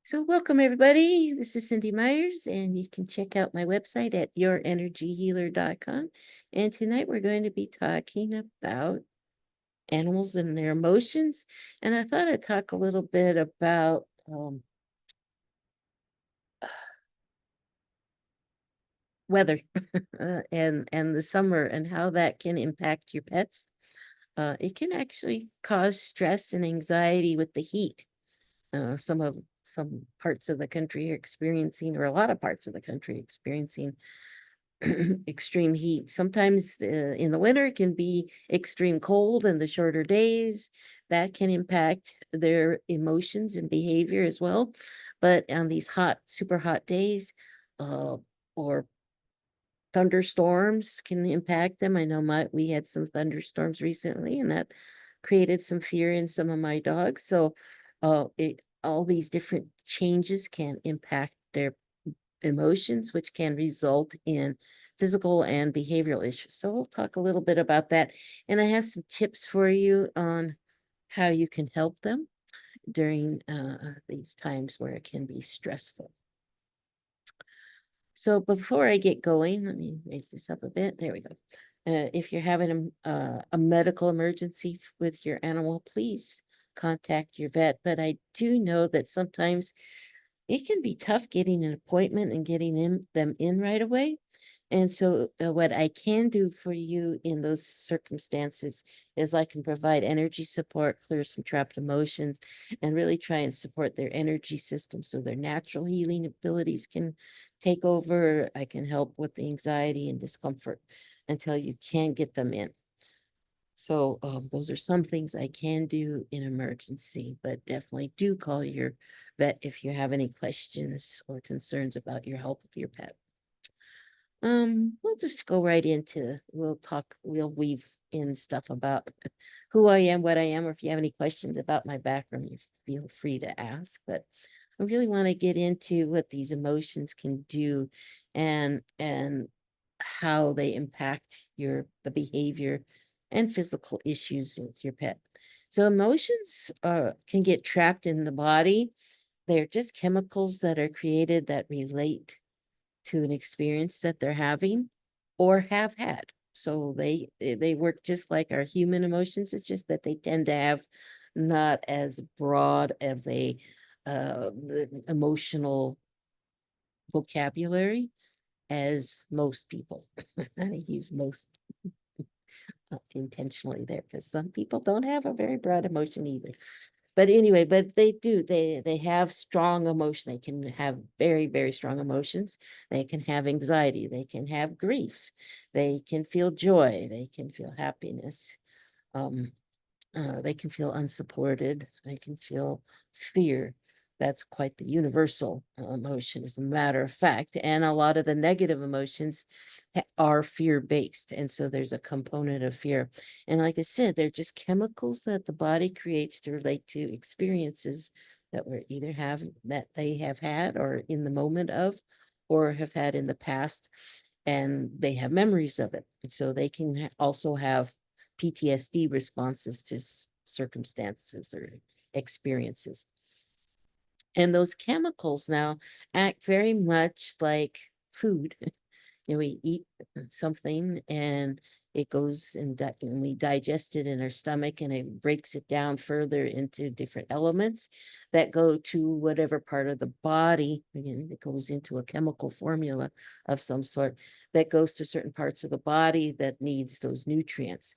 So, welcome everybody. This is Cindy Myers, and you can check out my website at yourenergyhealer.com. And tonight we're going to be talking about animals and their emotions. And I thought I'd talk a little bit about weather and the summer and how that can impact your pets. It can actually cause stress and anxiety with the heat. Some parts of the country are experiencing, or a lot of parts of the country experiencing extreme heat. Sometimes in the winter it can be extreme cold and the shorter days that can impact their emotions and behavior as well. But on these hot, super hot days, or thunderstorms can impact them. I know we had some thunderstorms recently, and that created some fear in some of my dogs. So, all these different changes can impact their emotions, which can result in physical and behavioral issues. So we'll talk a little bit about that. And I have some tips for you on how you can help them during these times where it can be stressful. So before I get going, let me raise this up a bit. There we go. If you're having a medical emergency with your animal, please contact your vet. But I do know that sometimes it can be tough getting an appointment and getting them in right away. And so, what I can do for you in those circumstances is I can provide energy support, clear some trapped emotions, and really try and support their energy system so their natural healing abilities can take over. I can help with the anxiety and discomfort until you can get them in. So, those are some things I can do in emergency, but definitely do call your vet if you have any questions or concerns about your health of your pet. We'll just go right into, we'll weave in stuff about who I am, what I am, or if you have any questions about my background, you feel free to ask. But I really want to get into what these emotions can do and how they impact the behavior and physical issues with your pet. So emotions can get trapped in the body. They're just chemicals that are created that relate to an experience that they're having or have had. So they work just like our human emotions. It's just that they tend to have not as broad of a emotional vocabulary as most people. I use most intentionally there because some people don't have a very broad emotion either. But anyway, but they do. They have strong emotion. They can have very, very strong emotions. They can have anxiety. They can have grief. They can feel joy. They can feel happiness. Um, they can feel unsupported. They can feel fear. That's quite the universal emotion, as a matter of fact. And a lot of the negative emotions are fear based. And so there's a component of fear. And like I said, they're just chemicals that the body creates to relate to experiences that we're either have that they have had or in the moment of, or have had in the past. And they have memories of it. So they can also have PTSD responses to circumstances or experiences. And those chemicals now act very much like food. We eat something and it goes and we digest it in our stomach and it breaks it down further into different elements that go to whatever part of the body. Again, it goes into a chemical formula of some sort that goes to certain parts of the body that needs those nutrients.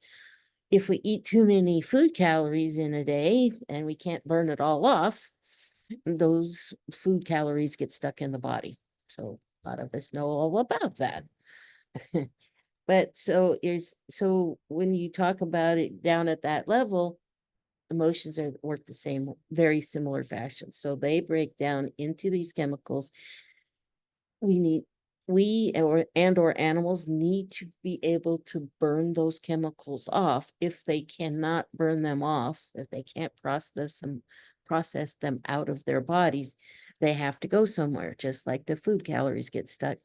If we eat too many food calories in a day and we can't burn it all off, those food calories get stuck in the body. So a lot of us know all about that. But so when you talk about it down at that level, emotions are work the same, very similar fashion. So they break down into these chemicals. We need or animals need to be able to burn those chemicals off. If they cannot burn them off, if they can't process them out of their bodies, they have to go somewhere, just like the food calories get stuck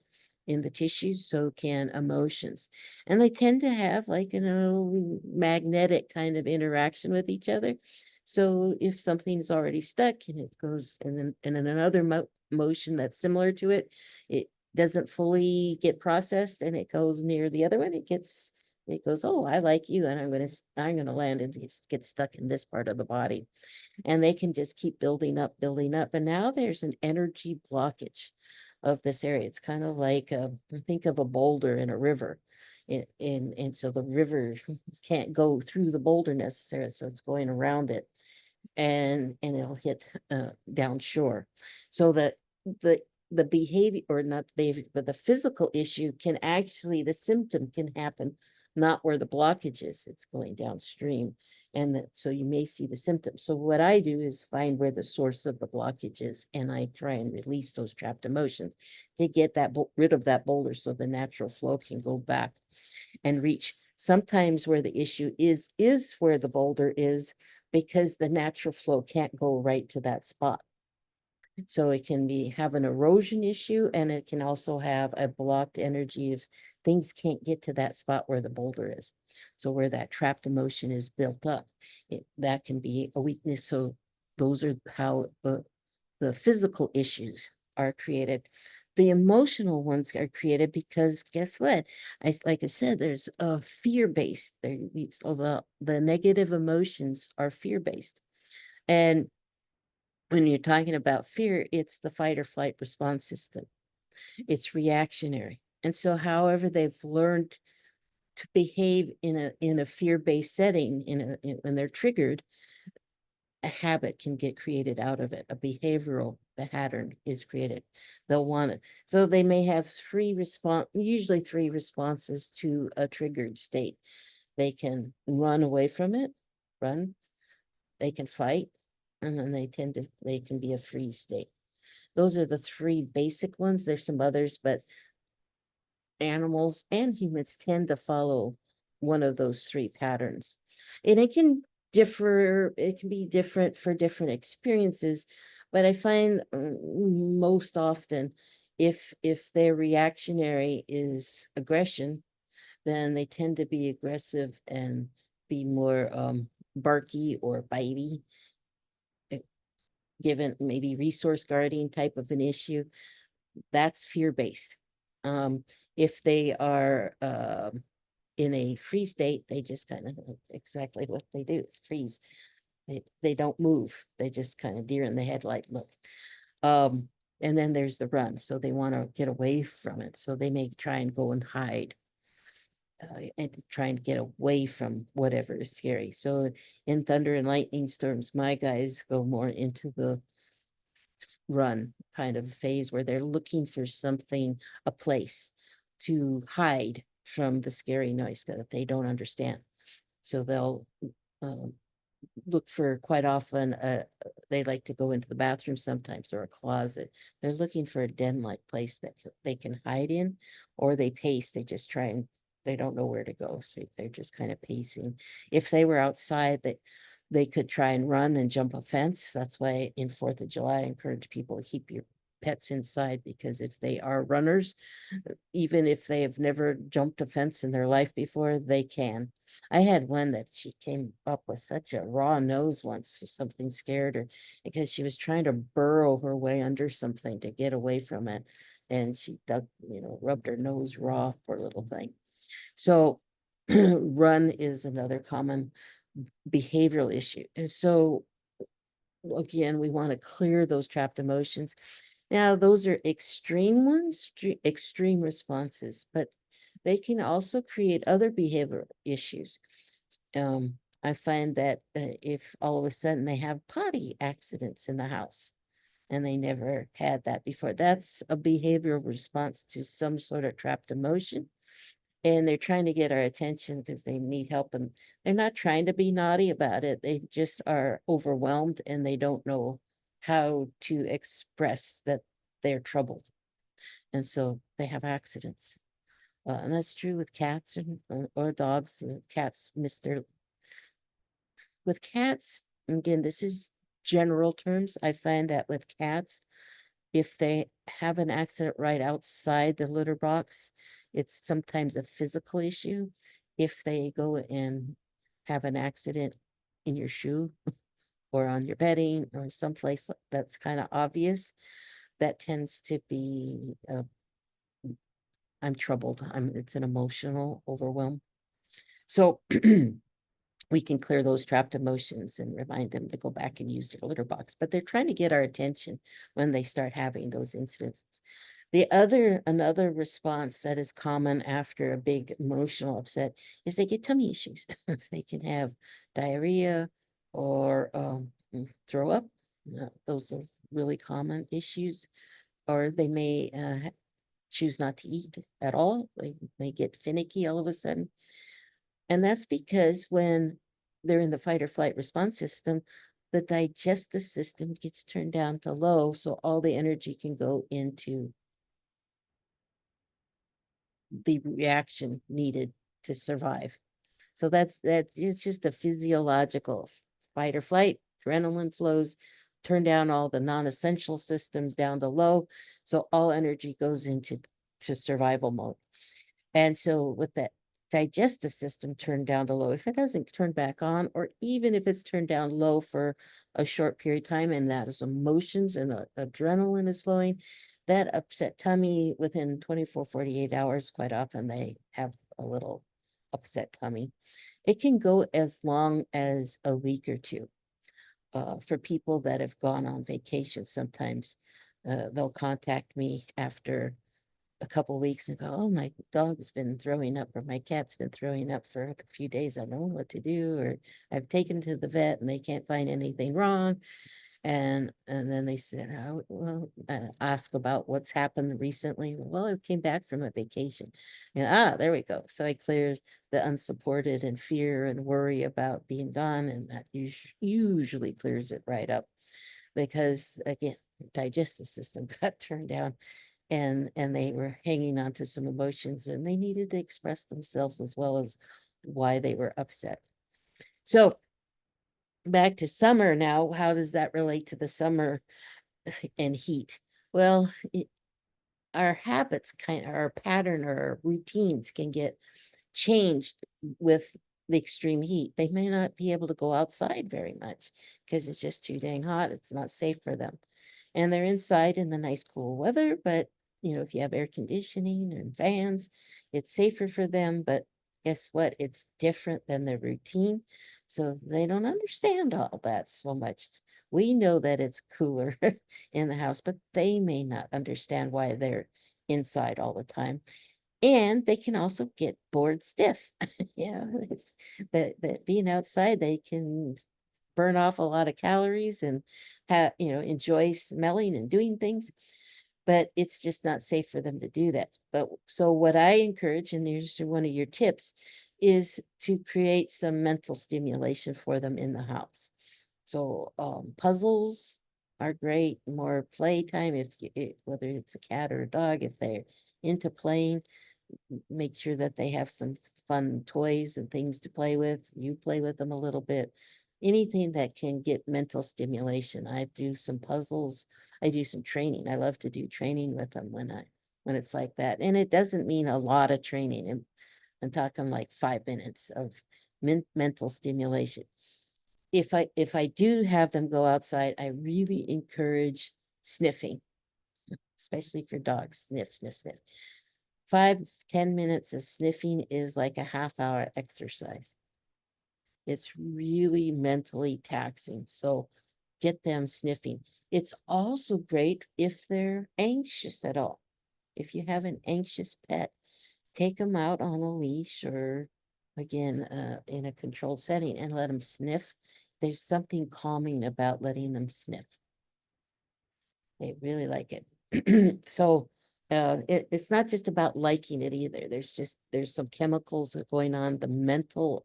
in the tissues, so can emotions. And they tend to have like magnetic kind of interaction with each other. So if something is already stuck and it goes and then and in another motion that's similar to it, it doesn't fully get processed and it goes near the other one, it goes, oh, I like you, and I'm gonna land and get stuck in this part of the body. And they can just keep building up. And now there's an energy blockage of this area. It's kind of like think of a boulder in a river. And so the river can't go through the boulder necessarily, so it's going around it, and it'll hit down shore. So that the the behavior, or not the behavior, but the physical issue can actually, the symptom can happen not where the blockage is, it's going downstream. And that, so you may see the symptoms. So what I do is find where the source of the blockage is, and I try and release those trapped emotions to get that rid of that boulder so the natural flow can go back and reach. Sometimes where the issue is where the boulder is, because the natural flow can't go right to that spot. So it can have an erosion issue, and it can also have a blocked energy if things can't get to that spot where the boulder is. So where that trapped emotion is built up, that can be a weakness. So those are how the physical issues are created. The emotional ones are created because guess what? Like I said, there's a fear-based. The negative emotions are fear-based. And when you're talking about fear, it's the fight or flight response system. It's reactionary. And so however they've learned to behave in a fear-based setting, when they're triggered, a habit can get created out of it. A behavioral pattern is created. They'll want it. So they may have usually three responses to a triggered state. They can run away from it, run, they can fight, and then they can be a freeze state. Those are the three basic ones. There's some others, but animals and humans tend to follow one of those three patterns. And it can be different for different experiences, but I find most often if their reactionary is aggression, then they tend to be aggressive and be more barky or bitey, eh, given maybe resource guarding type of an issue. That's fear-based. If they are in a free state, they just kind of exactly what they do is freeze. They don't move. They just kind of deer in the headlight look. Um, and then there's the run. So they want to get away from it. So they may try and go and hide and try and get away from whatever is scary. So in thunder and lightning storms, my guys go more into the run kind of phase where they're looking for something, a place to hide from the scary noise that they don't understand. So they'll um, look for, quite often, they like to go into the bathroom sometimes, or a closet. They're looking for a den-like place that they can hide in, or they pace. They just try and they don't know where to go, so they're just kind of pacing. If they were outside, they could try and run and jump a fence. That's why in 4th of July, I encourage people to keep your pets inside, because if they are runners, even if they have never jumped a fence in their life before, they can. I had one that she came up with such a raw nose once, or something scared her because she was trying to burrow her way under something to get away from it. And she rubbed her nose raw, poor little thing. So run is another common behavioral issue. And so again, we want to clear those trapped emotions. Now, those are extreme ones, extreme responses, but they can also create other behavioral issues. I find that if all of a sudden they have potty accidents in the house and they never had that before, that's a behavioral response to some sort of trapped emotion. And they're trying to get our attention because they need help, and they're not trying to be naughty about it. They just are overwhelmed and they don't know how to express that they're troubled. And so they have accidents. And that's true with cats or dogs. Cats miss their, with cats, again, this is general terms. I find that with cats, if they have an accident right outside the litter box, it's sometimes a physical issue. If they go and have an accident in your shoe, or on your bedding or someplace that's kind of obvious, that tends to be, I'm troubled. It's an emotional overwhelm. So we can clear those trapped emotions and remind them to go back and use their litter box. But they're trying to get our attention when they start having those incidences. Another response that is common after a big emotional upset is they get tummy issues. They can have diarrhea or throw up. Those are really common issues. Or they may choose not to eat at all. They may get finicky all of a sudden. And that's because when they're in the fight or flight response system, the digestive system gets turned down to low, so all the energy can go into the reaction needed to survive. So that's it's just a physiological fight or flight. Adrenaline flows, turn down all the non-essential systems down to low, so all energy goes into survival mode. And so with that digestive system turned down to low, if it doesn't turn back on, or even if it's turned down low for a short period of time, and that is emotions and the adrenaline is flowing, that upset tummy within 24, 48 hours, quite often they have a little upset tummy. It can go as long as a week or two. For people that have gone on vacation, sometimes they'll contact me after a couple weeks and go, oh, my dog's been throwing up or my cat's been throwing up for a few days. I don't know what to do, or I've taken to the vet and they can't find anything wrong. And then they said, oh, well, ask about what's happened recently. Well, I came back from a vacation. And there we go. So I cleared the unsupported and fear and worry about being gone, and that usually clears it right up because again, digestive system got turned down and they were hanging on to some emotions and they needed to express themselves as well as why they were upset. So back to summer now, how does that relate to the summer and heat? Well, our habits our pattern or our routines can get changed with the extreme heat. They may not be able to go outside very much because it's just too dang hot. It's not safe for them. And they're inside in the nice cool weather, but if you have air conditioning and fans, it's safer for them. But guess what? It's different than their routine. So they don't understand all that so much. We know that it's cooler in the house, but they may not understand why they're inside all the time. And they can also get bored stiff. It's that being outside, they can burn off a lot of calories and enjoy smelling and doing things, but it's just not safe for them to do that. But so what I encourage, and here's one of your tips, is to create some mental stimulation for them in the house. So puzzles are great, more playtime whether it's a cat or a dog, if they're into playing, make sure that they have some fun toys and things to play with. You play with them a little bit. Anything that can get mental stimulation. I do some puzzles. I do some training. I love to do training with them when it's like that. And it doesn't mean a lot of training. I'm talking like 5 minutes of mental stimulation. If I do have them go outside, I really encourage sniffing, especially for dogs. Sniff, sniff, sniff. 5-10 minutes of sniffing is like a half-hour exercise. It's really mentally taxing. So get them sniffing. It's also great if they're anxious at all. If you have an anxious pet, take them out on a leash or again in a controlled setting and let them sniff. There's something calming about letting them sniff. They really like it. So it's not just about liking it either. There's some chemicals going on, the mental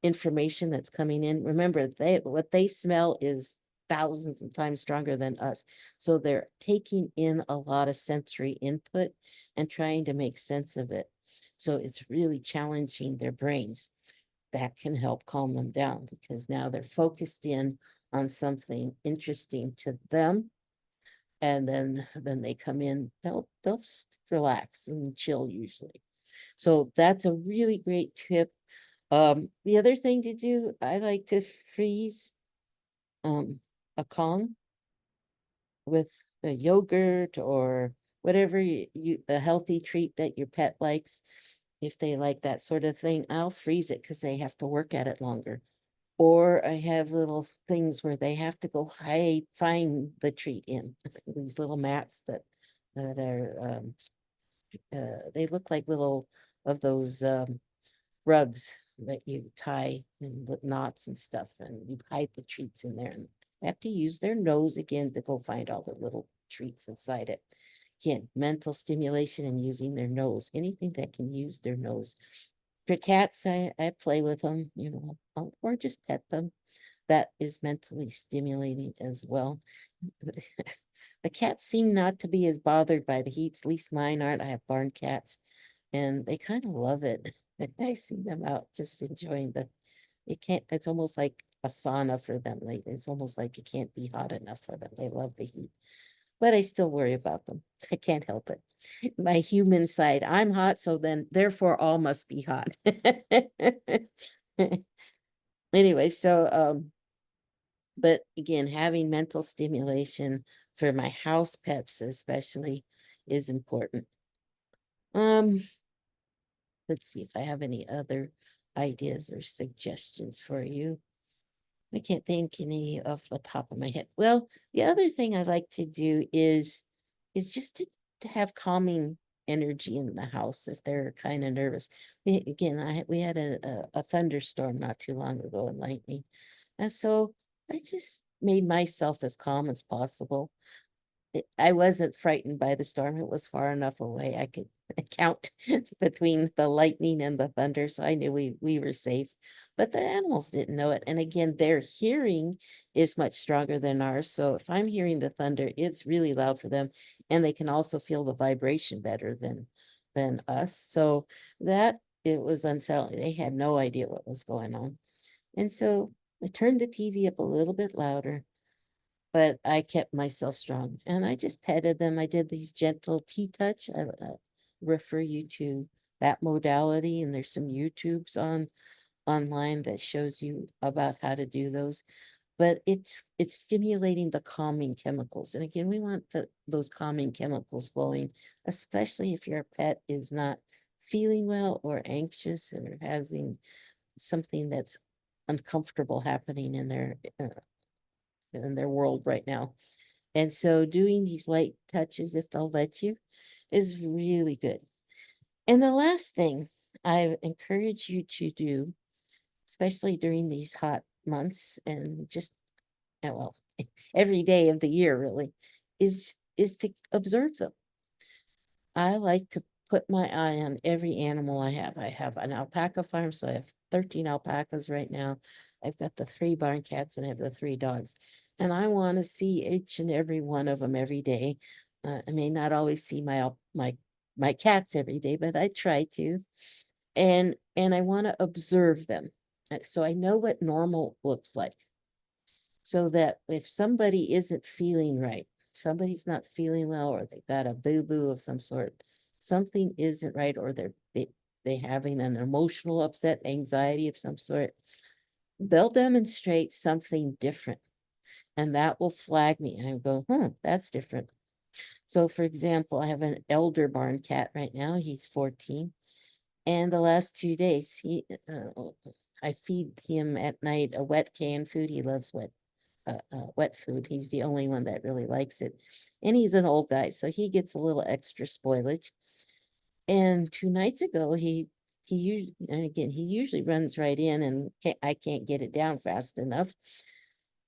information that's coming in. Remember, what they smell is thousands of times stronger than us. So they're taking in a lot of sensory input and trying to make sense of it. So it's really challenging their brains. That can help calm them down because now they're focused in on something interesting to them, and then they come in, they'll just relax and chill usually. So that's a really great tip. The other thing to do, I like to freeze a Kong with a yogurt or whatever a healthy treat that your pet likes. If they like that sort of thing, I'll freeze it because they have to work at it longer. Or I have little things where they have to go hide, find the treat in these little mats that are they look like little of those rugs that you tie and with knots and stuff, and you hide the treats in there, and they have to use their nose again to go find all the little treats inside it. Again, mental stimulation and using their nose, anything that can use their nose. For cats, I play with them, or just pet them. That is mentally stimulating as well. The cats seem not to be as bothered by the heat, at least mine aren't. I have barn cats and they kind of love it. I see them out just enjoying it's almost like a sauna for them. It's almost like it can't be hot enough for them. They love the heat, but I still worry about them. I can't help it. My human side, I'm hot, so then therefore all must be hot. Anyway, but again, having mental stimulation for my house pets especially is important. Um, let's see if I have any other ideas or suggestions for you. I can't think any off the top of my head. Well, the other thing I like to do is just to have calming energy in the house if they're kind of nervous. We had a thunderstorm not too long ago and lightning. And so I just made myself as calm as possible. I wasn't frightened by the storm. It was far enough away. I could count between the lightning and the thunder, so I knew we were safe. But the animals didn't know it. And again, their hearing is much stronger than ours. So if I'm hearing the thunder, it's really loud for them. And they can also feel the vibration better than us. So that it was unsettling. They had no idea what was going on. And so I turned the TV up a little bit louder, but I kept myself strong and I just petted them. I did these gentle T-touch. I refer you to that modality, and there's some YouTubes online that shows you about how to do those. But it's stimulating the calming chemicals. And again, we want those calming chemicals flowing, especially if your pet is not feeling well or anxious or having something that's uncomfortable happening in their world right now. And so doing these light touches, if they'll let you, is really good. And the last thing I encourage you to do, especially during these hot months and just, well, every day of the year really, is to observe them. I like to put my eye on every animal I have. I have an alpaca farm, so I have 13 alpacas right now. I've got the 3 barn cats and I have the 3 dogs. And I want to see each and every one of them every day. I may not always see my cats every day, but I try to. And I want to observe them. So I know what normal looks like. So that if somebody isn't feeling right, somebody's not feeling well, or they got a boo-boo of some sort, something isn't right, or they having an emotional upset, anxiety of some sort, they'll demonstrate something different. And that will flag me. And I go, that's different. So for example, I have an elder barn cat right now. He's 14. And the last 2 days, I feed him at night a wet canned food. He loves wet food. He's the only one that really likes it. And he's an old guy, so he gets a little extra spoilage. And 2 nights ago, and again, he usually runs right in and I can't get it down fast enough.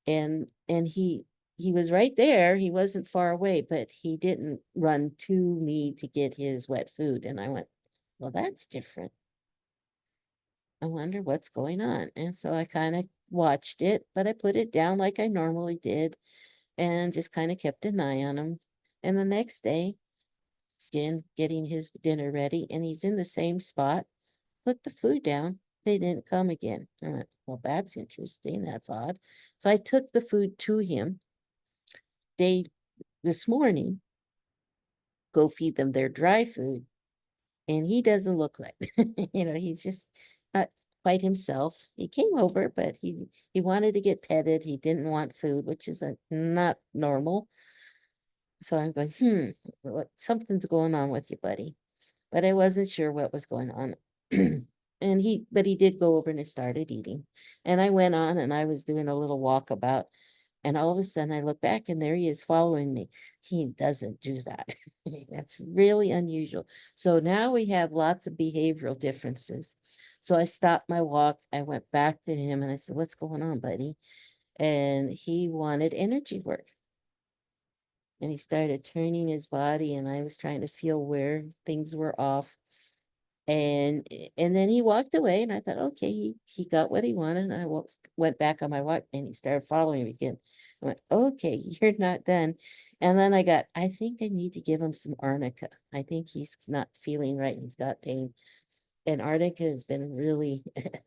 And he was right there. He wasn't far away, but he didn't run to me to get his wet food. And I went, well, that's different. I wonder what's going on. And so I kind of watched it, but I put it down like I normally did and just kind of kept an eye on him. And the next day, again, getting his dinner ready, and he's in the same spot, put the food down. They didn't come again. I went, well, that's interesting. That's odd. So I took the food to him day this morning, go feed them their dry food. And he doesn't look right. He's just not quite himself. He came over, but he wanted to get petted. He didn't want food, which is not normal. So I'm going, something's going on with you, buddy. But I wasn't sure what was going on. But he did go over and he started eating. And I went on and I was doing a little walkabout. And all of a sudden I look back and there he is following me. He doesn't do that. That's really unusual. So now we have lots of behavioral differences. So I stopped my walk. I went back to him and I said, "What's going on, buddy?" And he wanted energy work. And he started turning his body and I was trying to feel where things were off. And then he walked away and I thought, okay, he got what he wanted. And I went back on my walk and he started following me again. I went, okay, you're not done. And then I think I need to give him some arnica. I think he's not feeling right. He's got pain. And arnica has been really,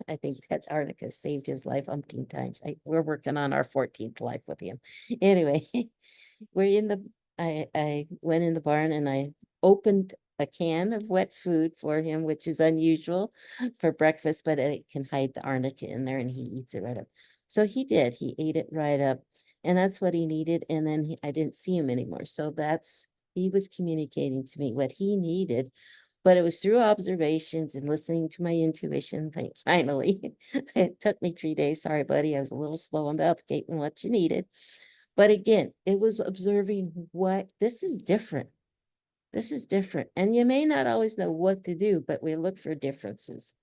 I think that arnica saved his life umpteen times. We're working on our 14th life with him. Anyway, we're in the, I went in the barn and I opened a can of wet food for him, which is unusual for breakfast, but it can hide the arnica in there and he eats it right up. So he did, he ate it right up and that's what he needed. And then I didn't see him anymore. So he was communicating to me what he needed, but it was through observations and listening to my intuition. Finally, it took me 3 days. Sorry, buddy. I was a little slow on the uptake and what you needed. But again, it was observing what this is different. This is different. And you may not always know what to do, but we look for differences.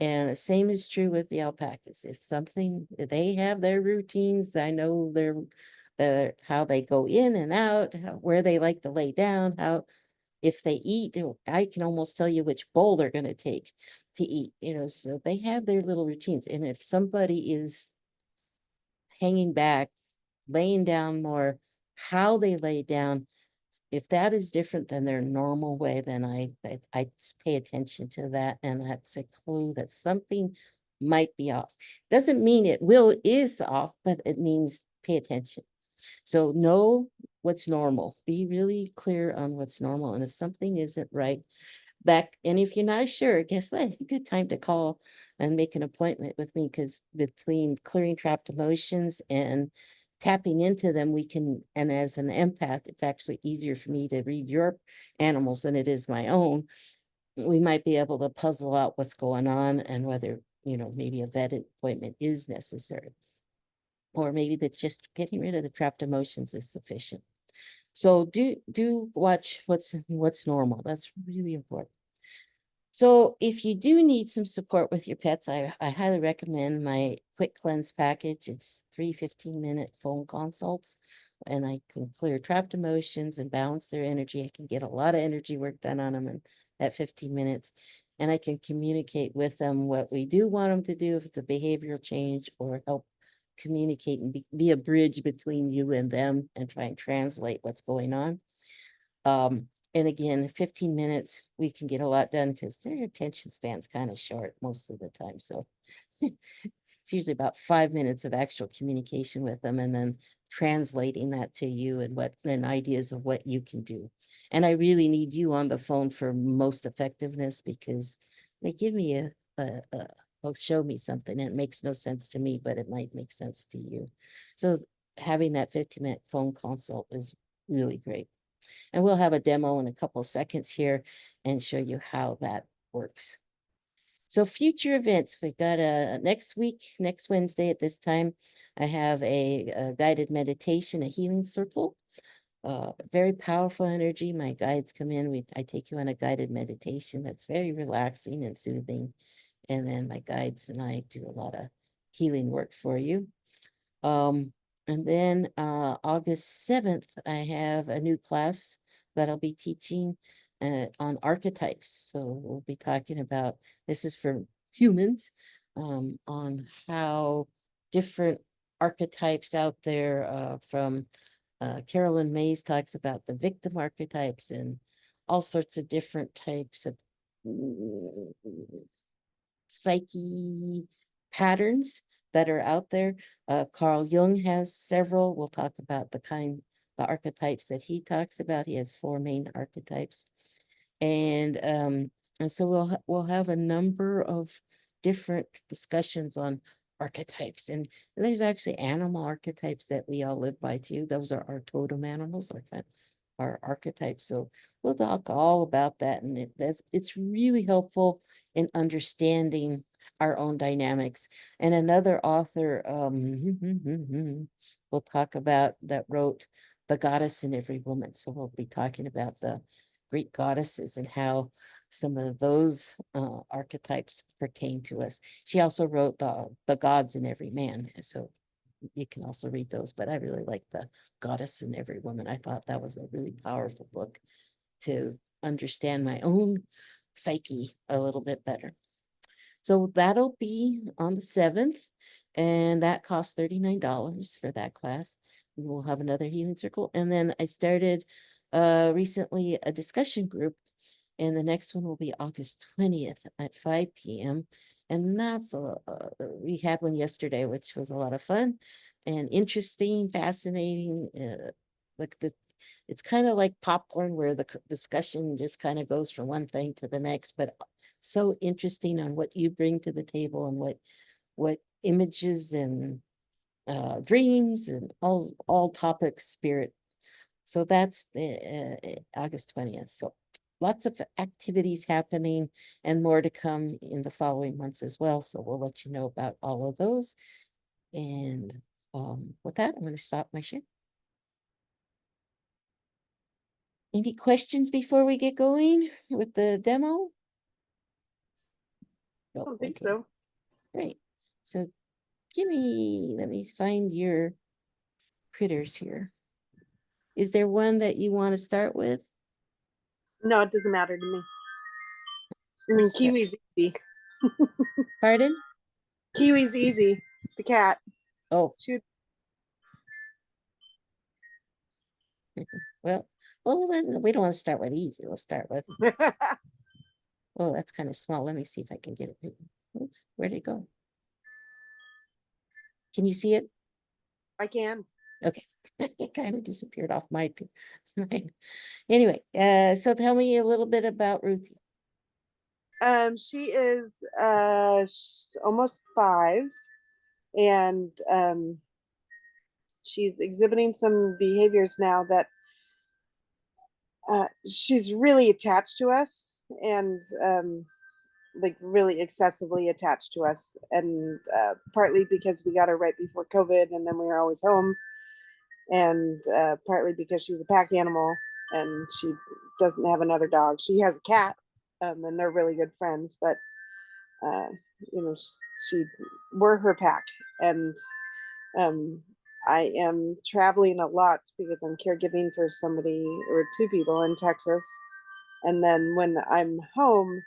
And the same is true with the alpacas. If they have their routines, I know how they go in and out, where they like to lay down, if they eat, I can almost tell you which bowl they're going to take to eat, so they have their little routines. And if somebody is hanging back, laying down more, how they lay down, if that is different than their normal way, then I just pay attention to that. And that's a clue that something might be off. Doesn't mean is off, but it means pay attention. So know what's normal. Be really clear on what's normal. And if something isn't right, and if you're not sure, guess what? It's a good time to call and make an appointment with me, because between clearing trapped emotions and tapping into them, and as an empath, it's actually easier for me to read your animals than it is my own. We might be able to puzzle out what's going on and whether, maybe a vet appointment is necessary. Or maybe that just getting rid of the trapped emotions is sufficient. So do watch what's normal. That's really important. So if you do need some support with your pets, I highly recommend my Quick Cleanse package. It's 3 15-minute phone consults, and I can clear trapped emotions and balance their energy. I can get a lot of energy work done on them in that 15 minutes. And I can communicate with them what we do want them to do, if it's a behavioral change, or help communicate and be a bridge between you and them and try and translate what's going on. And again, 15 minutes, we can get a lot done because their attention span's kind of short most of the time. So it's usually about 5 minutes of actual communication with them and then translating that to you and ideas of what you can do. And I really need you on the phone for most effectiveness, because they give me they'll show me something and it makes no sense to me, but it might make sense to you. So having that 15-minute phone consult is really great. And we'll have a demo in a couple of seconds here and show you how that works. So future events, we got next week, next Wednesday at this time, I have a guided meditation, a healing circle. Very powerful energy. My guides come in. I take you on a guided meditation that's very relaxing and soothing. And then my guides and I do a lot of healing work for you. And then August 7th, I have a new class that I'll be teaching on archetypes. So we'll be talking about, this is for humans, on how different archetypes out there from Carolyn Mays talks about the victim archetypes and all sorts of different types of psyche patterns that are out there. Carl Jung has several. We'll talk about the archetypes that he talks about. He has 4 main archetypes. And so we'll have a number of different discussions on archetypes, and there's actually animal archetypes that we all live by too. Those are our totem animals, our archetypes. So we'll talk all about that, and it's really helpful in understanding our own dynamics. And another author we'll talk about that wrote The Goddess in Every Woman. So we'll be talking about the Greek goddesses and how some of those archetypes pertain to us. She also wrote the Gods in Every Man. So you can also read those, but I really like The Goddess in Every Woman. I thought that was a really powerful book to understand my own psyche a little bit better. So that'll be on the 7th, and that costs $39 for that class. We'll have another healing circle. And then I started recently a discussion group, and the next one will be August 20th at 5 p.m. And that's we had one yesterday, which was a lot of fun and interesting, fascinating. Like it's kind of like popcorn where the discussion just kind of goes from one thing to the next, but so interesting on what you bring to the table and what images and dreams and all topics spirit. So that's the August 20th. So lots of activities happening and more to come in the following months as well. So we'll let you know about all of those. And with that, I'm going to stop my share. Any questions before we get going with the demo? I No, don't think okay. so. Great. So let me find your critters here. Is there one that you want to start with? No, it doesn't matter to me. I mean, Kiwi's easy. Pardon? Kiwi's easy. The cat. Oh, Shoot. well, we don't want to start with easy. We'll start with, oh, that's kind of small. Let me see if I can get it. Oops, where'd it go? Can you see it? I can. Okay, it kind of disappeared off my mine. Anyway, so tell me a little bit about Ruthie. She is almost 5, and she's exhibiting some behaviors now that she's really attached to us, and like really excessively attached to us, and partly because we got her right before COVID, and then we were always home, and partly because she's a pack animal and she doesn't have another dog. She has a cat, and they're really good friends, but uh, you know, we're her pack, and um, I am traveling a lot because I'm caregiving for somebody or 2 people in Texas, and then when I'm home,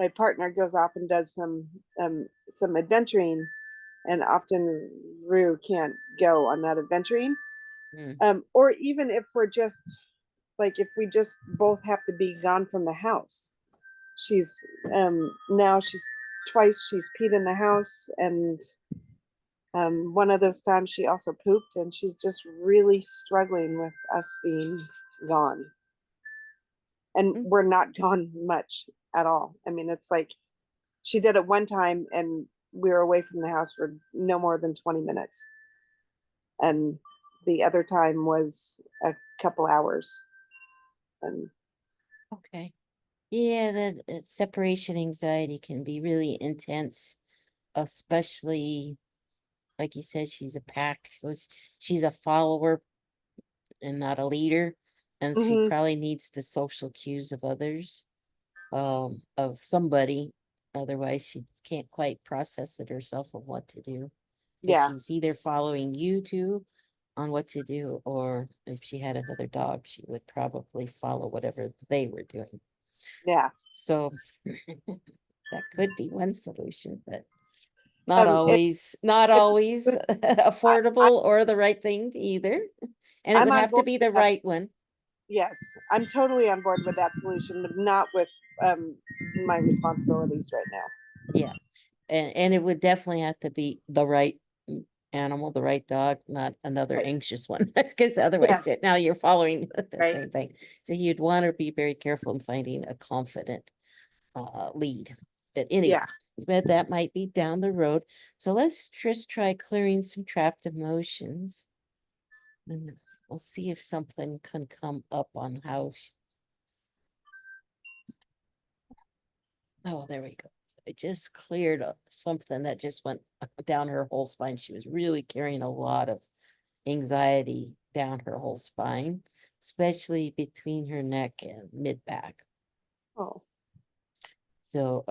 my partner goes off and does some adventuring, and often Rue can't go on that adventuring. Mm. Or even if we're just like, if we just both have to be gone from the house. She's now she's twice she's peed in the house, and one of those times she also pooped, and she's just really struggling with us being gone. And Mm. we're not gone much at all. I mean, it's like she did it one time and we were away from the house for no more than 20 minutes. And the other time was a couple hours. And Okay. Yeah, the separation anxiety can be really intense, especially like you said, she's a pack, so she's a follower and not a leader, and she mm-hmm. probably needs the social cues of others, of somebody. Otherwise, she can't quite process it herself of what to do, because Yeah. she's either following you two on what to do, or if she had another dog, she would probably follow whatever they were doing. Yeah. So that could be one solution, but not always, not It's always I, I, affordable or the right thing either. And it I'm would on have to board be with the that. right one. Yes, I'm totally on board with that solution, but not with um, my responsibilities right now. Yeah. And it would definitely have to be the right animal, the right dog, not another Right. anxious one. Because otherwise, Yes. now you're following the Right. same thing. So you'd want to be very careful in finding a confident lead at any Yeah. rate. but that might be down the road. So let's just try clearing some trapped emotions. And we'll see if something can come up on how. Oh, there we go. I just cleared up something that just went down her whole spine. She was really carrying a lot of anxiety down her whole spine, especially between her neck and mid back. Oh, So,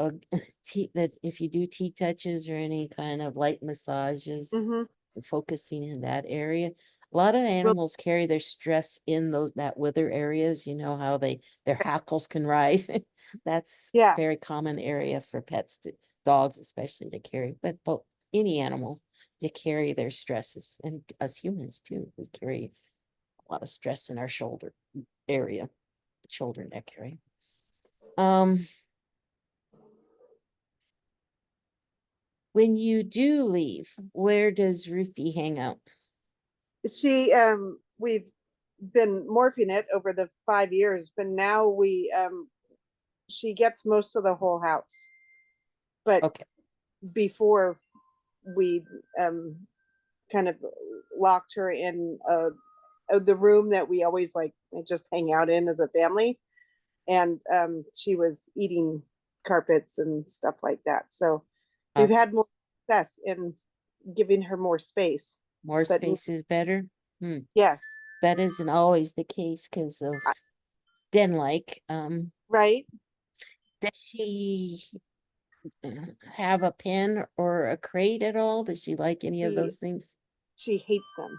that if you do tea touches or any kind of light massages, mm-hmm. focusing in that area. A lot of Well, animals carry their stress in that wither areas. You know how their hackles can rise. That's yeah, very common area for pets, dogs especially to carry, but any animal to carry their stresses, and us humans too. We carry a lot of stress in our shoulder area, shoulder neck area. When you do leave, where does Ruthie hang out? we've been morphing it over the 5 years, but now she gets most of the whole house. But Okay. before we kind of locked her in the room that we always like just hang out in as a family, and she was eating carpets and stuff like that. So we've Okay. had more success in giving her more space. More But space is better. yes, That isn't always the case because of den-like. right. Does she have a pen or a crate at all? Does she like any of She those things? she hates them.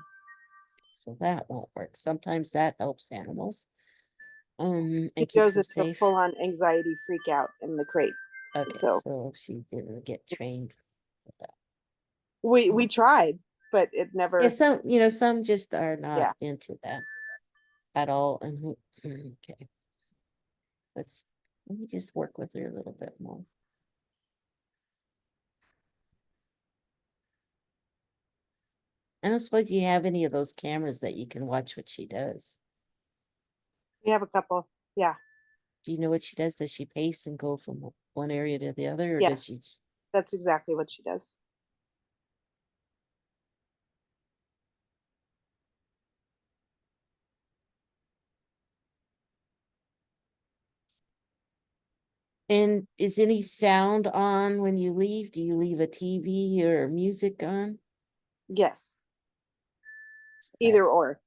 So that won't work. Sometimes that helps animals. She And keeps goes them into safe. full on anxiety freak out in the crate. Okay, So so she didn't get trained for that. we tried, but it Yeah, never. some just are not Yeah, into that at all. And okay, let me just work with her a little bit more. I don't suppose you have any of those cameras that you can watch what she does. we have a couple. Yeah, Do you know what she does? Does she pace and go from one area to the other, or does yes, she? that's exactly what she does. And is any sound on when you leave? Do you leave a TV or music on? Yes, So either or.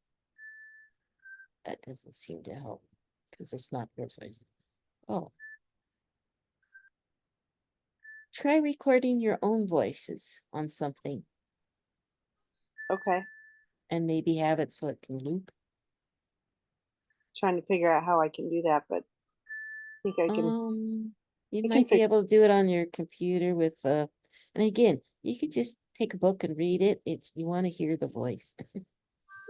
that doesn't seem to help because it's not your voice. Oh, try recording your own voices on something Okay, and maybe have it so it can loop. trying to figure out how I can do that, but I think I can. You I can might be figure. able to do it on your computer with and again, you could just take a book and read it. It's you want to hear the voice. Because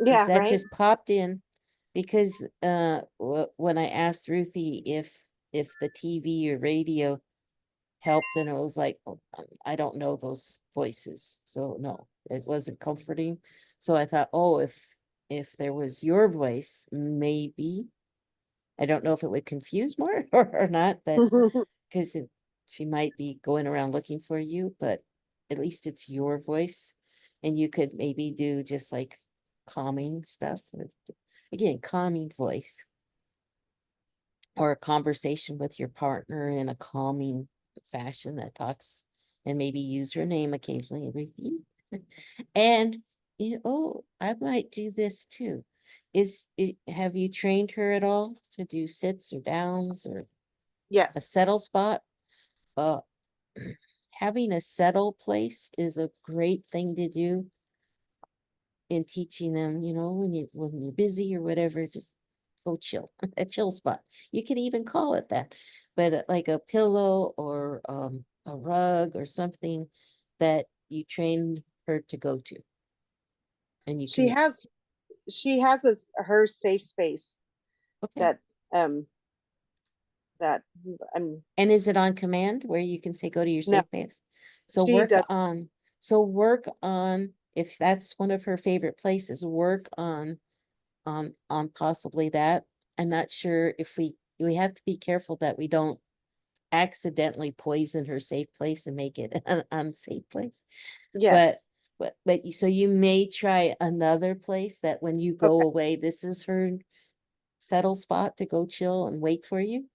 Yeah, that right. just popped in because when I asked Ruthie if the TV or radio helped, and it was like, "Oh, I don't know those voices, so no, it wasn't comforting." So I thought, oh, if there was your voice, maybe. I don't know if it would confuse more or not, but because she might be going around looking for you, but at least it's your voice. And you could maybe do just like calming stuff. Again, calming voice or a conversation with your partner in a calming fashion that talks, and maybe use her name occasionally, Ruthie. And oh, I might do this too. Have you trained her at all to do sits or downs or a Yes. settle spot? Uh, having a settle place is a great thing to do in teaching them, when you're busy or whatever, just go chill, a chill spot. You can even call it that, but like a pillow or a rug or something that you train her to go to. And you She can, has her safe space okay. that um that I'm And is it on command where you can say, go to your no, safe place? So she work does. on, so work on, if that's one of her favorite places, work on possibly that. I'm not sure if we have to be careful that we don't accidentally poison her safe place and make it an unsafe place. Yes. But so you may try another place that when you go Okay. away, this is her settle spot to go chill and wait for you.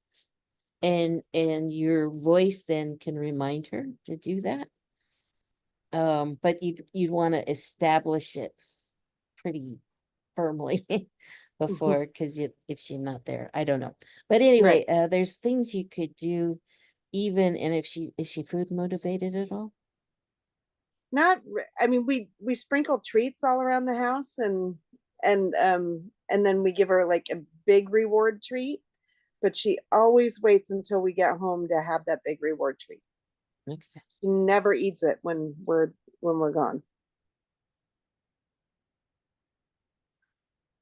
And your voice then can remind her to do that. But you'd want to establish it pretty firmly before, because if she's not there, I don't know. But Right. anyway, there's things you could do even, and if is she food motivated at all? I mean, we sprinkle treats all around the house, and then we give her like a big reward treat, but she always waits until we get home to have that big reward treat. Okay. She never eats it when we're gone.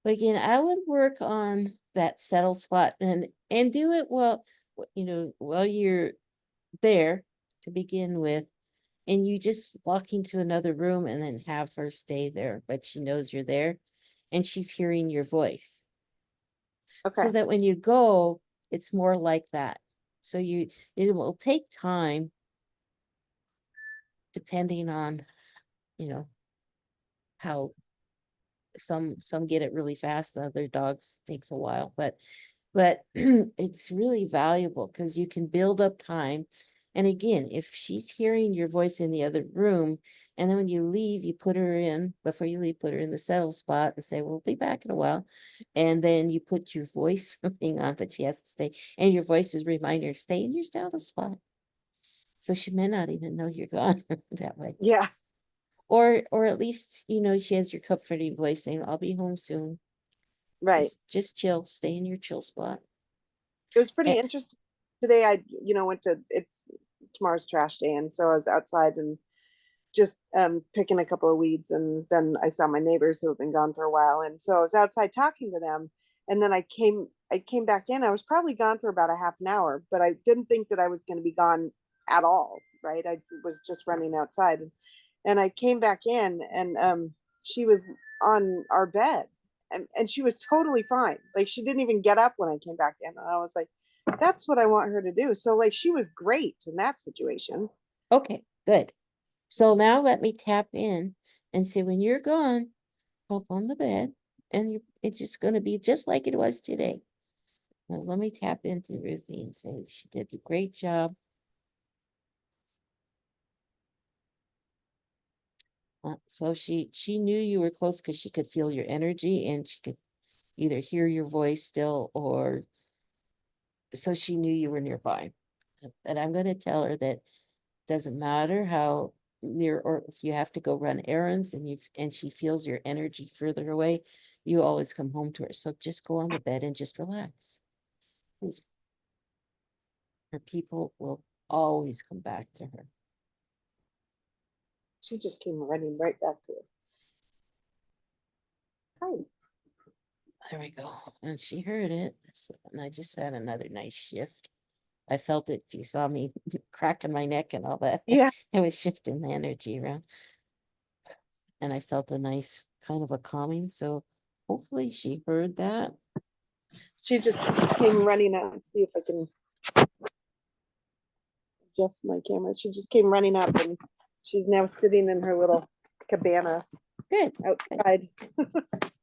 But again, I would work on that settle spot and do it well, while you're there to begin with, and you just walk into another room and then have her stay there, but she knows you're there and she's hearing your voice. So Okay. that when you go, it's more like that. So it will take time depending on, you know, how some get it really fast, the other dogs takes a while, but it's really valuable because you can build up time. And again, if she's hearing your voice in the other room, and then when you leave, you put her in, before you leave, put her in the settle spot and say, we'll be back in a while. And then you put your voice thing on, but she has to stay. And your voice is reminding her, stay in your settle spot. So she may not even know you're gone that way. Yeah. Or at least, she has your comforting voice saying, I'll be home soon. Right. Just chill, stay in your chill spot. It was pretty Eh, interesting. Today I, went to it's tomorrow's trash day, and so I was outside and just picking a couple of weeds, and then I saw my neighbors who have been gone for a while, and so I was outside talking to them, and then I came back in. I was probably gone for about a half an hour, but I didn't think that I was going to be gone at all, right? I was just running outside, and I came back in, and she was on our bed, and she was totally fine. Like, she didn't even get up when I came back in, and I was like, that's what I want her to do. So like, she was great in that situation. okay, good. So now let me tap in and say, when you're gone, hop on the bed, and it's just going to be just like it was today. Now, let me tap into Ruthie and say she did a great job. So she knew you were close because she could feel your energy and she could either hear your voice still, or so she knew you were nearby. And I'm going to tell her that doesn't matter how near, or if you have to go run errands and she feels your energy further away, you always come home to her. So just go on the bed and just relax. 'Cause her people will always come back to her. She just came running right back to it. Hi. There we go. And she heard it. So, and I just had another nice shift. I felt it. If you saw me cracking my neck and all that, Yeah. I was shifting the energy around. And I felt a nice kind of a calming. So hopefully she heard that. She just came running out and see if I can adjust my camera. She just came running up, and she's now sitting in her little cabana Good. outside.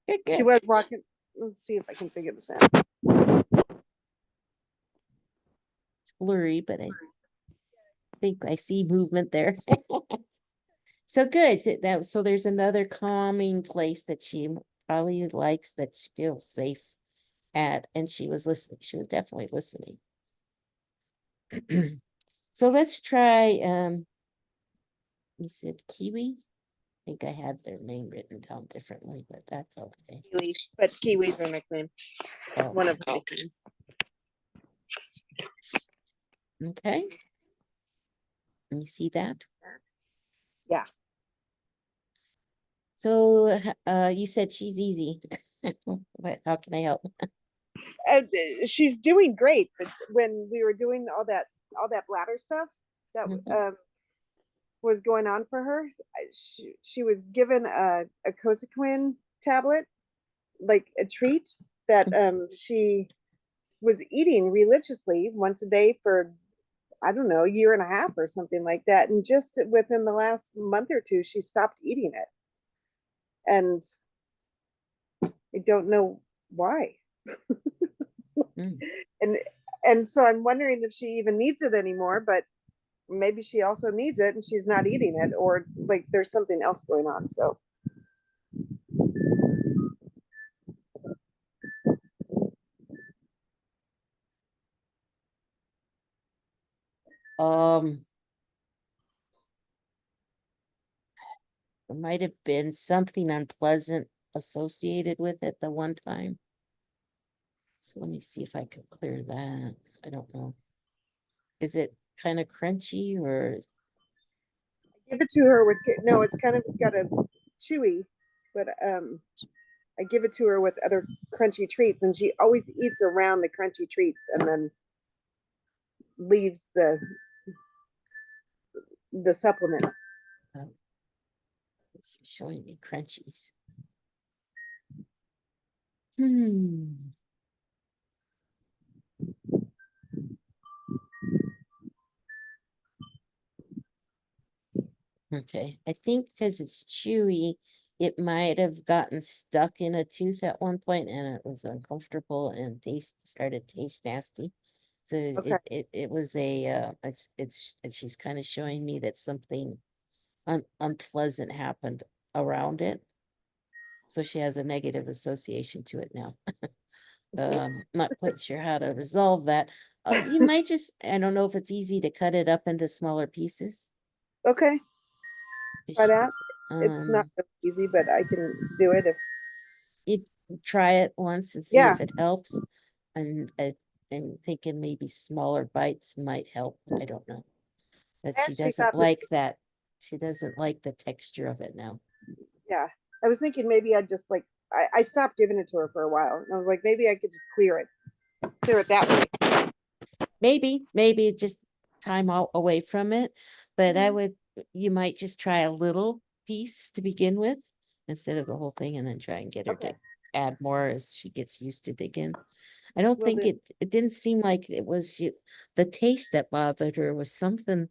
Good, She good. was walking. Let's see if I can figure this out. It's blurry, but I think I see movement there. So good. So there's another calming place that she probably likes, that she feels safe at, and she was listening. She was definitely listening. So let's try you said Kiwi? I think I had their name written down differently, but that's okay. Kiwi, but Kiwi's her nickname. Oh, One of her nicknames. okay. You see that? Yeah. So you said she's easy. But how can I help? She's doing great, but when we were doing all that bladder stuff that Mhm. was going on for her, she was given a Cosequin tablet, like a treat that she was eating religiously once a day for I don't know, year and a half or something like that. And just within the last month or two, she stopped eating it. And I don't know why. Mm. And and so I'm wondering if she even needs it anymore, but maybe she also needs it and she's not eating it, or like there's something else going on. So Um, there might have been something unpleasant associated with it the one time. So let me see if I can clear that. I don't know. Is it kind of crunchy or give it to her with, no, it's kind of, it's got a chewy, but I give it to her with other crunchy treats, and she always eats around the crunchy treats and then leaves the supplement. it's showing me crunchies? Hmm. Okay, I think because it's chewy, it might have gotten stuck in a tooth at one point and it was uncomfortable and started to taste nasty. So Okay. it was and she's kind of showing me that something unpleasant happened around it. So she has a negative association to it now. Not quite sure how to resolve that. You might just, I don't know if it's easy to cut it up into smaller pieces. Okay. Try that. It's not Um, really easy, but I can do it if, you try it once and see yeah. if it helps. And I'm thinking maybe smaller bites might help. I don't know. But I she actually doesn't thought that, like that. She doesn't like the texture of it now. yeah. I was thinking maybe I'd just like, I stopped giving it to her for a while. And I was like, maybe I could just clear it that way. Maybe just time out away from it. But Mhm. you might just try a little piece to begin with instead of the whole thing and then try and get her to Okay. add more as she gets used to it again. I don't Will think do. it didn't seem like it was the taste that bothered her was something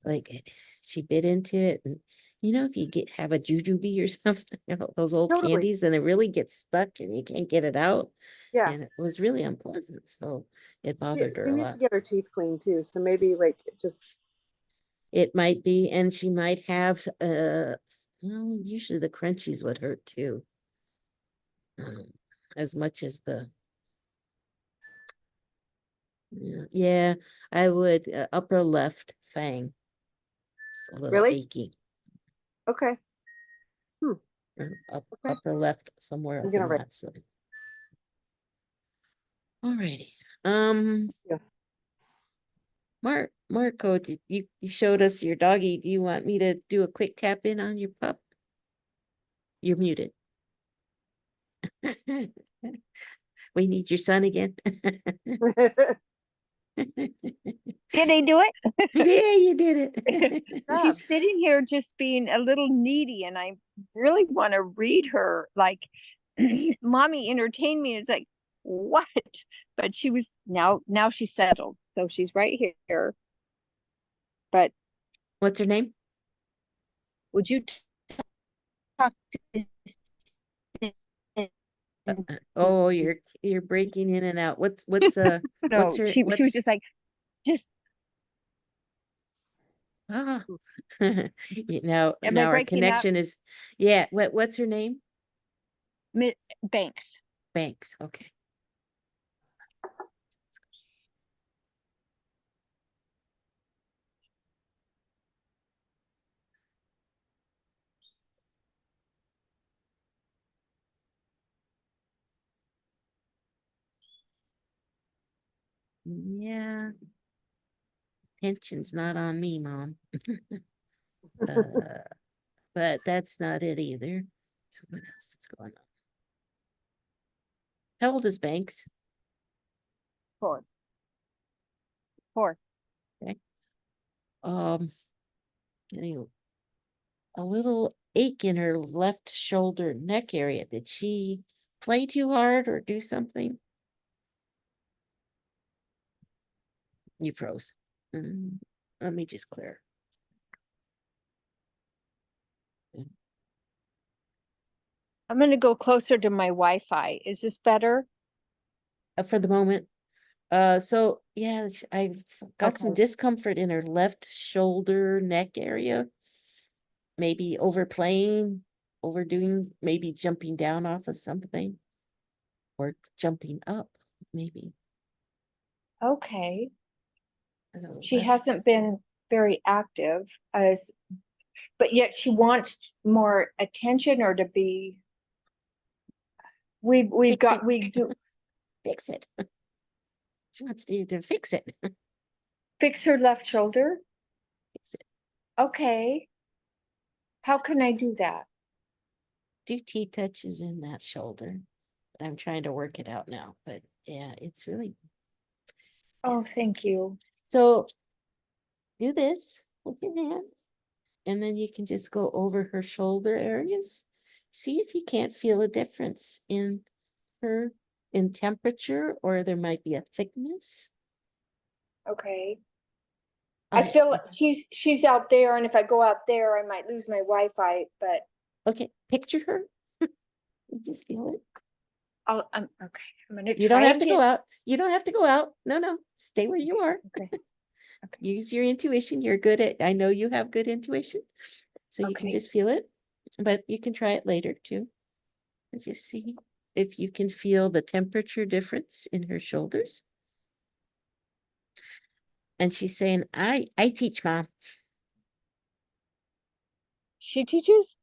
like she bit into it and if you have a jujube or something, those old Totally. candies and it really gets stuck and you can't get it out. Yeah. And it was really unpleasant. So it She, bothered her she a needs to lot. get her teeth cleaned too. So maybe like just, It might be, and she might have well, usually the crunchies would hurt too. As much as the yeah, I would upper left fang. It's a little really? achy. Okay. Hmm. Okay. Upper left somewhere I'm up gonna in write. that side. Alrighty. Yeah. Marco, you showed us your doggy. Do you want me to do a quick tap in on your pup? You're muted. We need your son again. Did he do it? Yeah, you did it. Job. She's sitting here just being a little needy, and I really want to read her like, "Mommy, entertain me." It's like, what? But she was now she's settled, so she's right here. But What's her name? would you talk to Oh, you're breaking in and out. What's no, her she was what's just like, just ah now am I our breaking up? connection is yeah, what's her name? Banks. Banks. Okay. Yeah, pension's not on me, Mom. Uh, but that's not it either. So what else is going on? How old is Banks? 4. 4. Okay. Getting a little ache in her left shoulder neck area. Did she play too hard or do something? You froze. Let me just clear. I'm gonna go closer to my Wi-Fi. Is this better? For the moment. So yeah, I've got some Okay. discomfort in her left shoulder, neck area. Maybe overplaying, overdoing, maybe jumping down off of something. Or jumping up, maybe. Okay. So She left- hasn't been very active as, but yet she wants more attention or to be. We've Fix got, it. we do Fix it. She wants to fix it. fix her left shoulder. Fix it. Okay. How can I do that? Do T-touches in that shoulder. But I'm trying to work it out now, but yeah, it's really, Oh, thank you. so do this with your hands. And then you can just go over her shoulder areas. See if you can't feel a difference in her in temperature, or there might be a thickness. Okay. I Um, feel like she's out there, and if I go out there, I might lose my Wi-Fi, but Okay, picture her. Just feel it. I'm okay. I'm gonna You don't try have to go again. out. You don't have to go out. No, stay where you are. Okay. Okay. Use your intuition. You're good at, I know you have good intuition. So you can Okay. just feel it, but you can try it later too. And just see if you can feel the temperature difference in her shoulders. And she's saying, I teach, Mom. She teaches.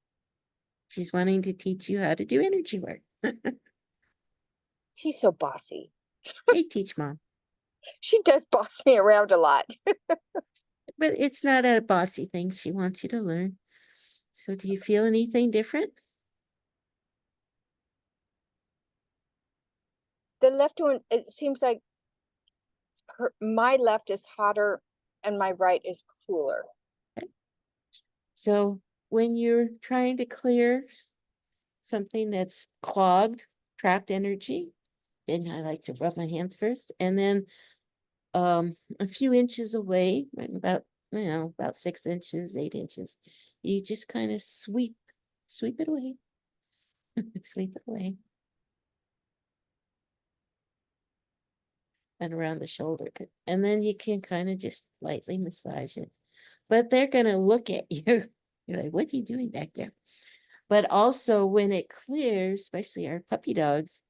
She's wanting to teach you how to do energy work. She's so bossy. I teach, Mom. She does boss me around a lot. But it's not a bossy thing. She wants you to learn. So do you feel anything different? The left one, it seems like my left is hotter and my right is cooler. So when you're trying to clear something that's clogged, trapped energy, and I like to rub my hands first, and then a few inches away, like about 6 inches, 8 inches, you just kind of sweep it away. Sweep it away. And around the shoulder. And then you can kind of just lightly massage it. But they're gonna look at you. You're like, what are you doing back there? But also when it clears, especially our puppy dogs,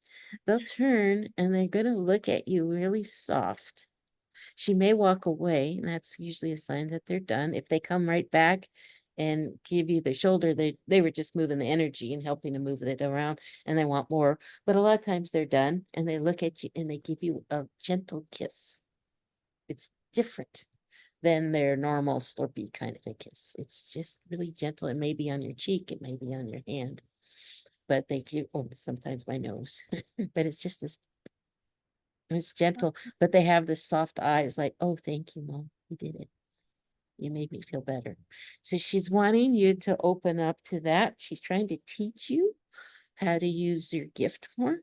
they'll turn and they're gonna look at you really soft. She may walk away, and that's usually a sign that they're done. If they come right back and give you the shoulder, they were just moving the energy and helping to move it around, and they want more. But a lot of times they're done and they look at you and they give you a gentle kiss. It's different than their normal slurpy kind of a kiss. It's just really gentle. It may be on your cheek, it may be on your hand, but they give, oh, sometimes my nose, but it's just this, it's gentle, but they have this soft eyes like, oh, thank you, Mom. You did it. You made me feel better. So she's wanting you to open up to that. She's trying to teach you how to use your gift more.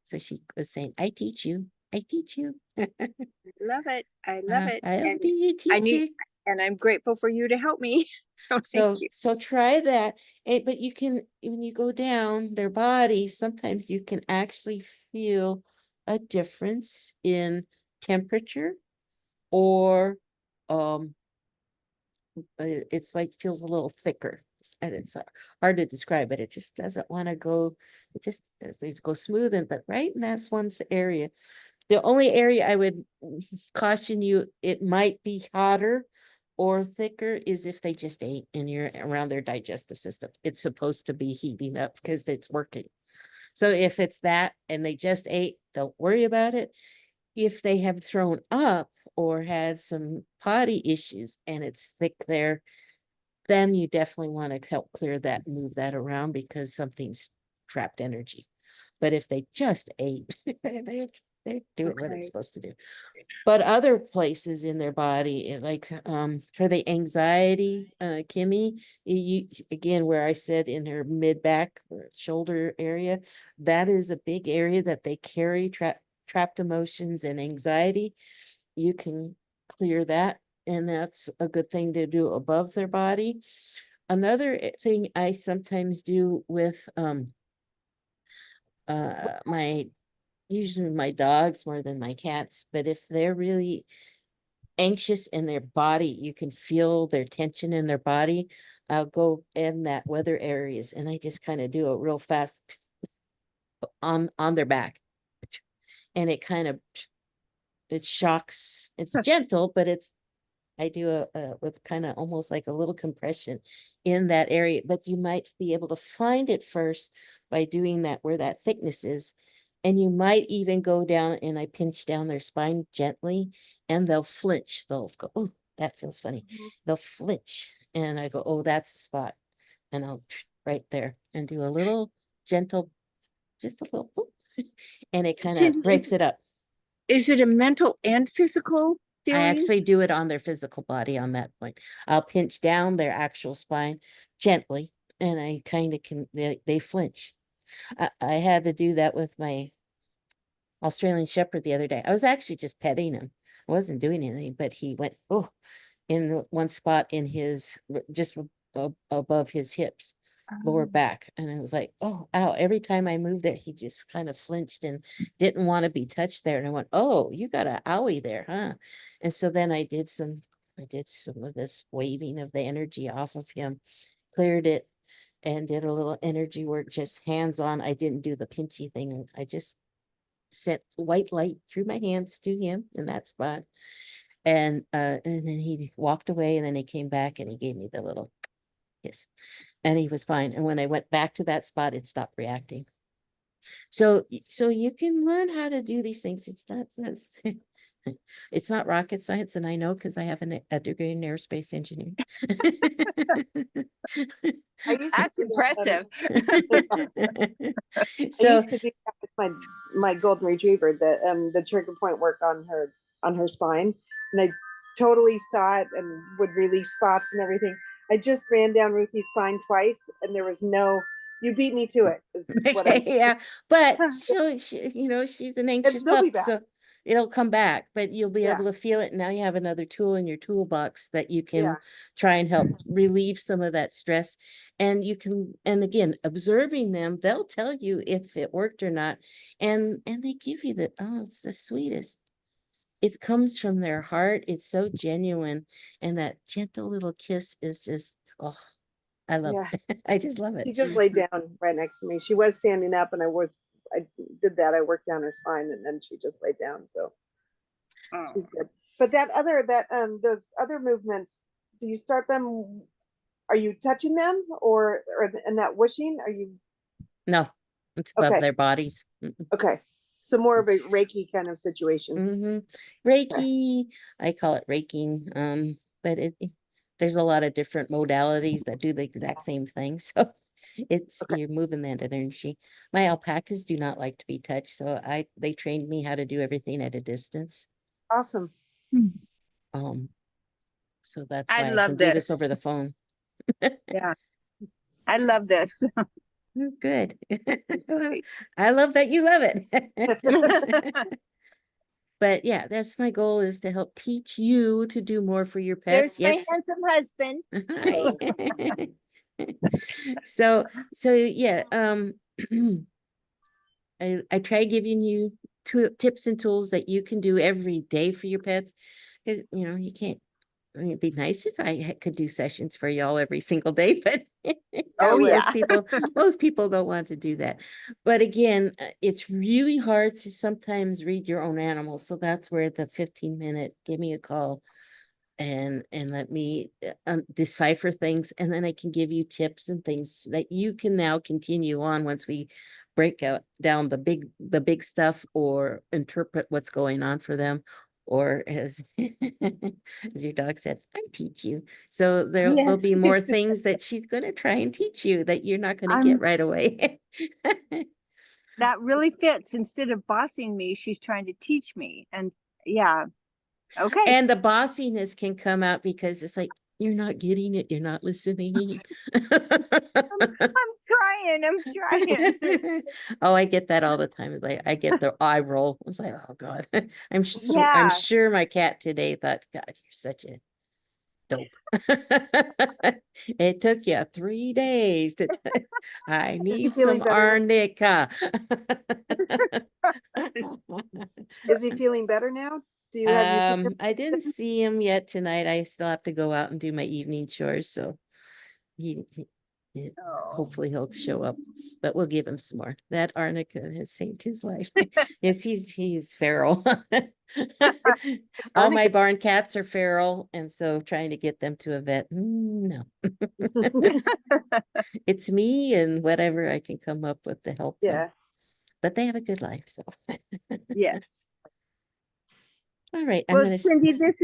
So she was saying, I teach you. I teach you. Love it. I love it. I'll And be your I need, teacher. and I'm grateful for you to help me. So thank you. So try that. But you can, when you go down their body, sometimes you can actually feel a difference in temperature, or it's like feels a little thicker. And it's hard to describe, but it just doesn't want to go, it just it go smooth. And but right, and that's one area. The only area I would caution you, it might be hotter or thicker, is if they just ate and you're around their digestive system. It's supposed to be heating up because it's working. So if it's that and they just ate, don't worry about it. If they have thrown up or had some potty issues and it's thick there, then you definitely want to help clear that, move that around, because something's trapped energy. But if they just ate, they're doing what it's Okay. supposed to do. But other places in their body, like for the anxiety, Kimmy, you again, where I said in her mid back shoulder area, that is a big area that they carry trapped emotions and anxiety. you can clear that, and that's a good thing to do above their body. Another thing I sometimes do with my usually my dogs more than my cats, but if they're really anxious in their body, you can feel their tension in their body. I'll go in that weather areas and I just kind of do a real fast on their back. And it kind of it shocks. It's gentle, but it's I do a with kind of almost like a little compression in that area, but you might be able to find it first by doing that where that thickness is. And you might even go down and I pinch down their spine gently and they'll flinch. They'll go, oh, that feels funny. Mhm. They'll flinch. And I go, oh, that's the spot. And I'll right there and do a little gentle, just a little, boop, and it kind Cindy, of breaks it up. is it a mental and physical I feeling? actually do it on their physical body on that point. I'll pinch down their actual spine gently and I kind of can, they flinch. I had to do that with my Australian Shepherd the other day. I was actually just petting him. I wasn't doing anything, but he went, oh, in one spot in his, just above his hips, lower back. And I was like, oh, ow. Every time I moved there, he just kind of flinched and didn't want to be touched there. And I went, oh, you got a owie there, huh? And so then I did some of this waving of the energy off of him, cleared it, and did a little energy work, just hands on. I didn't do the pinchy thing. I just sent white light through my hands to him in that spot. And then he walked away and then he came back and he gave me the little kiss and he was fine. And when I went back to that spot, it stopped reacting. So you can learn how to do these things. It's not it's not rocket science, and I know because I have a degree in aerospace engineering. I used to That's do that, impressive. I So used to do that with my golden retriever, the trigger point work on her spine, and I totally saw it and would release spots and everything. I just ran down Ruthie's spine twice, and there was no. You beat me to it. Is what I'm. okay, yeah, but she's an anxious they'll be pup, back. so it'll come back, but you'll be Yeah. able to feel it. Now you have another tool in your toolbox that you can Yeah. try and help relieve some of that stress. And you can, and again, observing them, they'll tell you if it worked or not. And they give you it's the sweetest. It comes from their heart. It's so genuine. And that gentle little kiss is just, oh, I love Yeah. it. I just love She it. just laid down right next to me. She was standing up, and I did that. I worked down her spine, and then she just laid down. So she's good. But those other movements, do you start them? Are you touching them, or and that whooshing? Are you No, it's above okay? their bodies. Okay, so more of a Reiki kind of situation. Reiki, I call it raking, but there's a lot of different modalities that do the exact same thing. So it's Okay. you're moving that energy. My alpacas do not like to be touched, so they trained me how to do everything at a distance. Awesome. So that's I why I love can do this over this. the phone. Yeah. I love this. Good. Great. I love that you love it. But yeah, that's my goal, is to help teach you to do more for your pets. There's my Yes. handsome husband. Hi. So yeah, I try giving you tips and tools that you can do every day for your pets. Because you can't. I mean, it'd be nice if I could do sessions for y'all every single day, but Oh, most yeah. people don't want to do that. But again, it's really hard to sometimes read your own animal. So that's where the 15-minute give me a call and let me decipher things, and then I can give you tips and things that you can now continue on once we break out down the big stuff, or interpret what's going on for them, or as as your dog said, I teach you. So there'll be more things that she's going to try and teach you that you're not going to get right away. That really fits. Instead of bossing me, she's trying to teach me. And yeah. Okay. And the bossiness can come out because it's like, You're not getting it. You're not listening. I'm trying. Oh, I get that all the time. Like I get the eye roll. I was like, oh God. I'm Yeah. sure my cat today thought, God, you're such a dope. It took you 3 days to I need feeling some better? arnica. Is he feeling better now? Do you have you seen him? I didn't see him yet tonight. I still have to go out and do my evening chores, so Oh. hopefully he'll show up, but we'll give him some more. That arnica has saved his life. Yes, he's feral. All my Arnica- barn cats are feral, and so trying to get them to a vet, no. It's me and whatever I can come up with to help them. Yeah. But they have a good life, so. Yes. All right, I'm Well, gonna. Cindy, this is